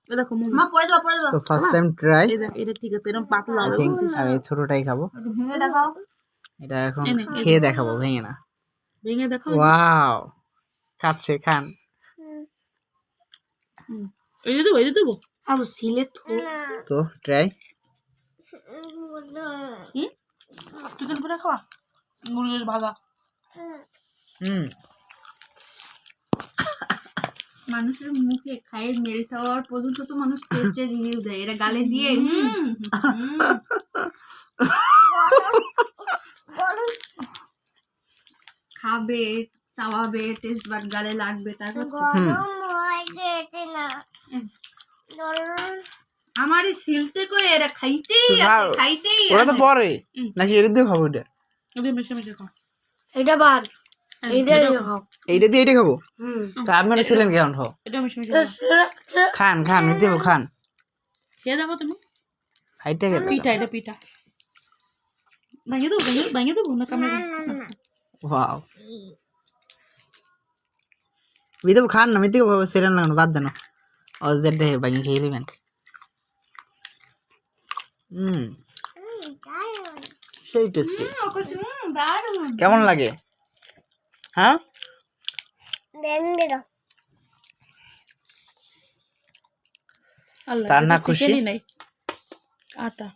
এ দেখো মা পড়ে দাও তো ফার্স্ট টাইম ট্রাই। এটা ঠিক আছে, এরকম পাতলা আই হবে। থিংক আমি ছোটটাই খাবো। একটু ভেঙে দেখাও। এটা এখন খেয়ে দেখাবো, ভেঙে না। ভেঙে দেখো। ওয়াও, খাচ্ছে, খান। এই যে দেবো, এই যে দেবো। আবু সিলে তো ট্রাই। চিকেন করে খাওয়া মুরগির ভাজা। মানুষের মুখে খায়ের মেল্ট হওয়ার পর্যন্ত তো মানুষ টেস্টের রিভিউ দেয়, এরা গালে দিয়ে খাবে, চাওয়াবে, টেস্ট বাট গালে লাগবে, তারপর আমার সিলতে করে এরা খাইতেই আছে, খাইতেই ওরা তো পরে নাকি এটা দিয়ে খাবো? এটা এটা মিশে মিশে খাও। এটা বাদ, এইটা দিয়ে খাও। এইটা দিয়ে এটা খাবো? তা আপনারা ছিলেন কেমন? খাও, এটা মিশে মিশে খাও। খান খান, দেবো, খান। খেয়ে দেখো তুমি। হাইটা গেল পিঠা, এটা পিঠা। ভাঙে দেবো, ভাঙে দেবো না কামড়ে? ওয়াও, দেবো, খান না। মিথ্যে সেরেন লাগানো বাদ দেন। অজেডে ভাঙি খেয়ে নেবেন। সেই টেস্টি। কেমন লাগে? হ্যাঁ, তার না খুশি নাই আটা।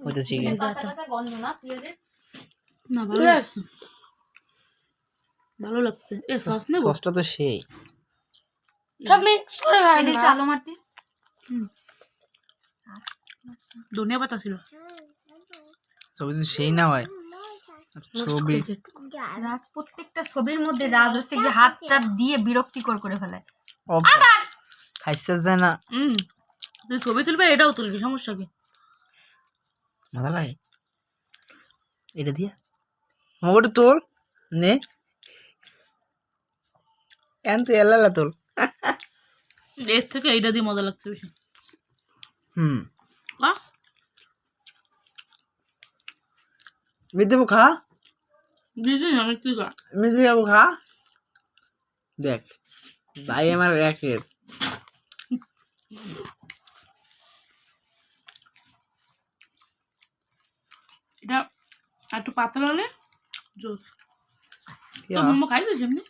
ওই তো চিকেন। না ভালো লাগছে, ভালো লাগছে। এ সস নেব? সসটা তো সেই। সব মিক্স করে খাই না। আলু মাটি, ধনিয়া পাতা ছিল। ছবি তো সেই না হয় ছবি। রাজ প্রত্যেকটা ছবির মধ্যে রাজ হচ্ছে যে হাতটা দিয়ে বিরক্তিকর করে ফেলে। খাইছে যায় না। তুই ছবি তুলবে, এটাও তুলবি, সমস্যা কি? মজা লাগে এটা দিয়া। মগটা তোল নে, এন তুই এলালা তোল। এর থেকে এইটা দিয়ে মজা লাগছে বেশি। মিথ্যে খা, দিদি আমি তুই খা। মিথ্যে যাবো, খা। দেখ ভাই আমার একের। এটা একটু পাতলা হলে জোস। তো মোমো খাই দিয়েছি এমনি।